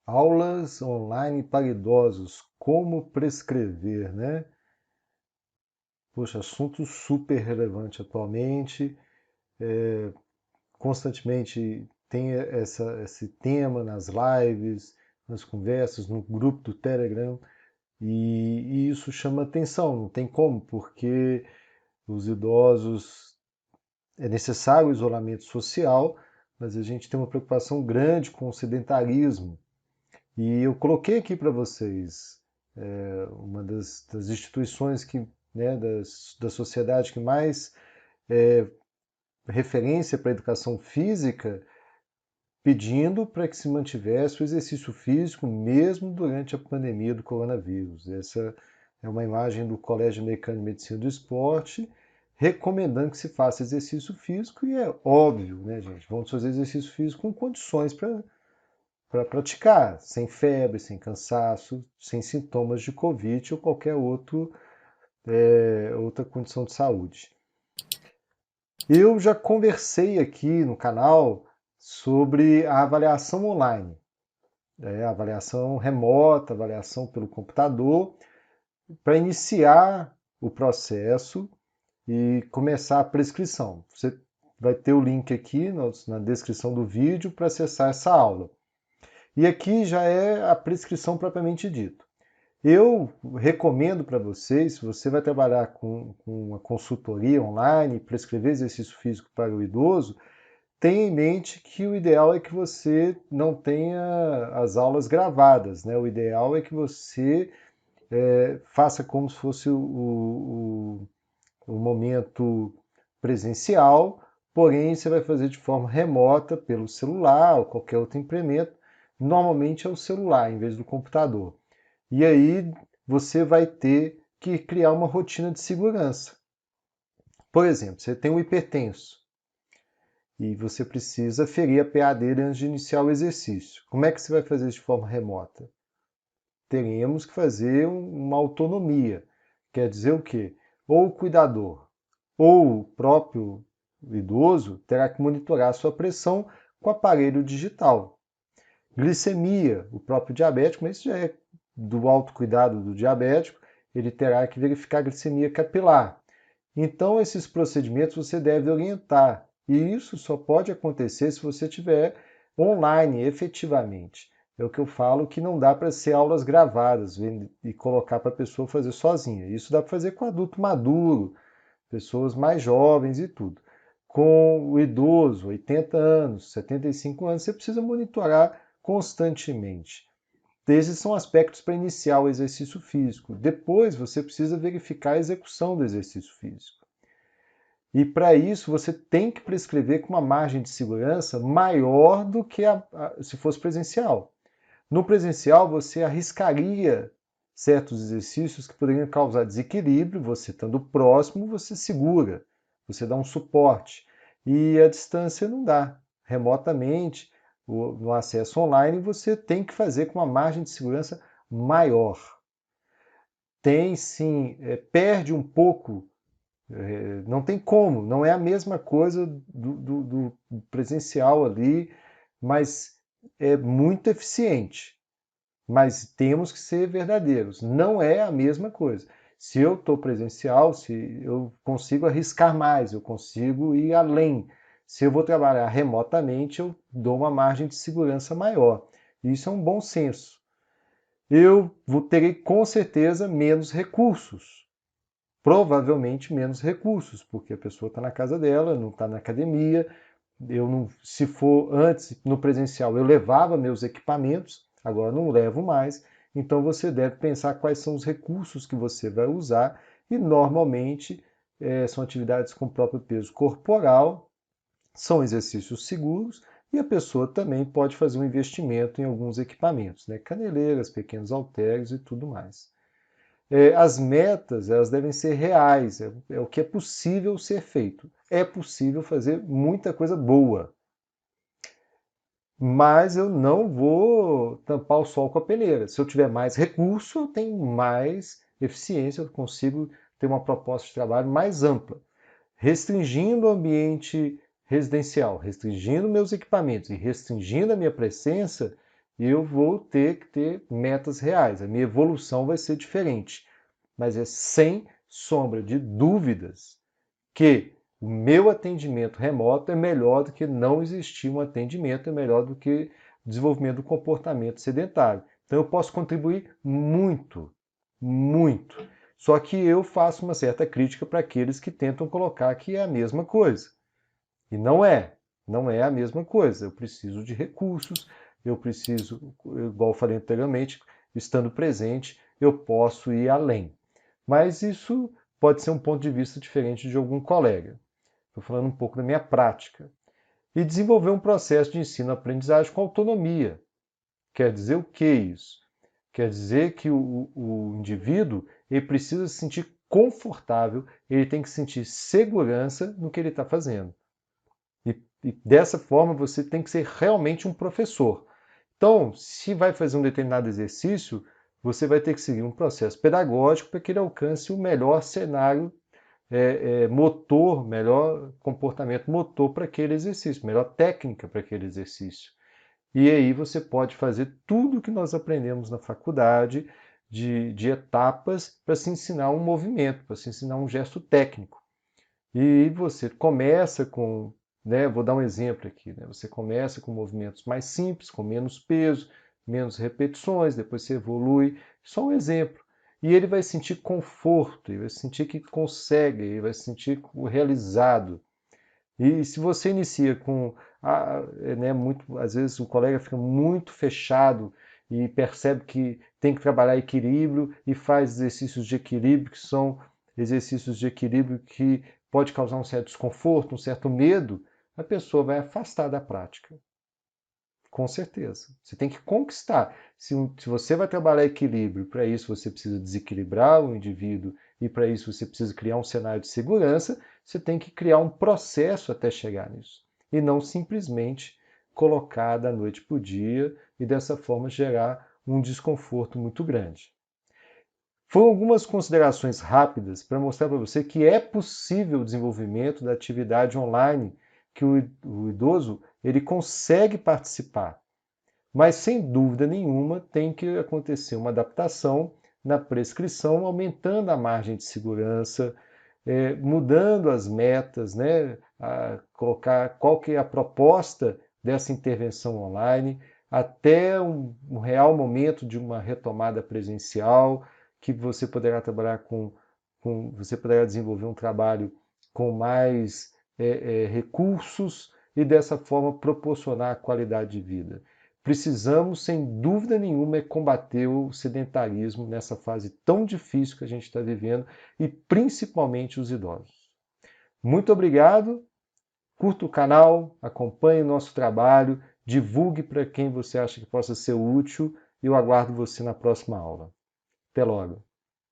Aulas online para idosos, como prescrever, né? Poxa, assunto super relevante atualmente. Constantemente tem esse tema nas lives, nas conversas, no grupo do Telegram, e isso chama atenção, não tem como, porque os idosos é necessário o isolamento social, mas a gente tem uma preocupação grande com o sedentarismo. E eu coloquei aqui para vocês uma das instituições que, né, da sociedade que mais é referência para a educação física, pedindo para que se mantivesse o exercício físico mesmo durante a pandemia do coronavírus. Essa é uma imagem do Colégio Americano de Medicina do Esporte, recomendando que se faça exercício físico, e é óbvio, né, gente? Vamos fazer exercício físico com condições para praticar, sem febre, sem cansaço, sem sintomas de Covid ou qualquer outra condição de saúde. Eu já conversei aqui no canal sobre a avaliação online, avaliação remota, avaliação pelo computador, para iniciar o processo e começar a prescrição. Você vai ter o link aqui na descrição do vídeo para acessar essa aula. E aqui já é a prescrição propriamente dita. Eu recomendo para vocês, se você vai trabalhar com uma consultoria online, prescrever exercício físico para o idoso, tenha em mente que o ideal é que você não tenha as aulas gravadas, né? O ideal é que você faça como se fosse o momento presencial, porém você vai fazer de forma remota pelo celular ou qualquer outro implemento. Normalmente é o celular em vez do computador. E aí você vai ter que criar uma rotina de segurança. Por exemplo, você tem um hipertenso e você precisa ferir a PA dele antes de iniciar o exercício. Como é que você vai fazer isso de forma remota? Teremos que fazer uma autonomia. Quer dizer o quê? Ou o cuidador ou o próprio idoso terá que monitorar a sua pressão com aparelho digital. Glicemia, o próprio diabético, mas isso já é do autocuidado do diabético, ele terá que verificar a glicemia capilar. Então, esses procedimentos você deve orientar, e isso só pode acontecer se você tiver online, efetivamente. É o que eu falo que não dá para ser aulas gravadas e colocar para a pessoa fazer sozinha. Isso dá para fazer com adulto maduro, pessoas mais jovens e tudo. Com o idoso, 80 anos, 75 anos, você precisa monitorar constantemente. Esses são aspectos para iniciar o exercício físico. Depois você precisa verificar a execução do exercício físico. E para isso você tem que prescrever com uma margem de segurança maior do que se fosse presencial. No presencial você arriscaria certos exercícios que poderiam causar desequilíbrio, você estando próximo, você segura, você dá um suporte. E a distância não dá. Remotamente, no acesso online, você tem que fazer com uma margem de segurança maior. Tem sim, perde um pouco, não tem como, não é a mesma coisa do presencial ali, mas é muito eficiente. Mas temos que ser verdadeiros. Não é a mesma coisa. Se eu estou presencial, se eu consigo arriscar mais, eu consigo ir além. Se eu vou trabalhar remotamente, eu dou uma margem de segurança maior. Isso é um bom senso. Eu terei com certeza menos recursos. Provavelmente menos recursos, porque a pessoa está na casa dela, não está na academia. Eu não, se for antes no presencial, eu levava meus equipamentos, agora não levo mais. Então você deve pensar quais são os recursos que você vai usar e normalmente são atividades com próprio peso corporal, são exercícios seguros e a pessoa também pode fazer um investimento em alguns equipamentos, né? Caneleiras, pequenos halteres e tudo mais. As metas elas devem ser reais, é o que é possível ser feito. É possível fazer muita coisa boa, mas eu não vou tampar o sol com a peneira. Se eu tiver mais recurso, eu tenho mais eficiência, eu consigo ter uma proposta de trabalho mais ampla. Restringindo o ambiente residencial, restringindo meus equipamentos e restringindo a minha presença, eu vou ter que ter metas reais, a minha evolução vai ser diferente. Mas é sem sombra de dúvidas que o meu atendimento remoto é melhor do que não existir um atendimento, é melhor do que o desenvolvimento do comportamento sedentário. Então eu posso contribuir muito, muito. Só que eu faço uma certa crítica para aqueles que tentam colocar que é a mesma coisa. E não é. Não é a mesma coisa. Eu preciso de recursos, eu preciso, igual eu falei anteriormente, estando presente, eu posso ir além. Mas isso pode ser um ponto de vista diferente de algum colega. Estou falando um pouco da minha prática. E desenvolver um processo de ensino-aprendizagem com autonomia. Quer dizer o que isso? Quer dizer que o indivíduo ele precisa se sentir confortável, ele tem que sentir segurança no que ele está fazendo. E dessa forma você tem que ser realmente um professor. Então, se vai fazer um determinado exercício, você vai ter que seguir um processo pedagógico para que ele alcance o melhor cenário motor, melhor comportamento motor para aquele exercício, melhor técnica para aquele exercício. E aí você pode fazer tudo o que nós aprendemos na faculdade de etapas para se ensinar um movimento, para se ensinar um gesto técnico. E você começa com, né, vou dar um exemplo aqui, né, você começa com movimentos mais simples, com menos peso, menos repetições, depois você evolui, só um exemplo. E ele vai sentir conforto, ele vai sentir que consegue, ele vai se sentir realizado. E se você inicia com, né, muito, às vezes o colega fica muito fechado e percebe que tem que trabalhar equilíbrio e faz exercícios de equilíbrio que são exercícios de equilíbrio que pode causar um certo desconforto, um certo medo, a pessoa vai afastar da prática. Com certeza. Você tem que conquistar. Se você vai trabalhar equilíbrio, para isso você precisa desequilibrar o indivíduo e para isso você precisa criar um cenário de segurança, você tem que criar um processo até chegar nisso. E não simplesmente colocar da noite para o dia e dessa forma gerar um desconforto muito grande. Foram algumas considerações rápidas para mostrar para você que é possível o desenvolvimento da atividade online, que o idoso ele consegue participar. Mas, sem dúvida nenhuma, tem que acontecer uma adaptação na prescrição, aumentando a margem de segurança, mudando as metas, né? Colocar qual que é a proposta dessa intervenção online, até um real momento de uma retomada presencial, que você poderá trabalhar você poderá desenvolver um trabalho com mais recursos e dessa forma proporcionar a qualidade de vida. Precisamos, sem dúvida nenhuma, combater o sedentarismo nessa fase tão difícil que a gente está vivendo e principalmente os idosos. Muito obrigado, curta o canal, acompanhe o nosso trabalho, divulgue para quem você acha que possa ser útil e eu aguardo você na próxima aula. Até logo!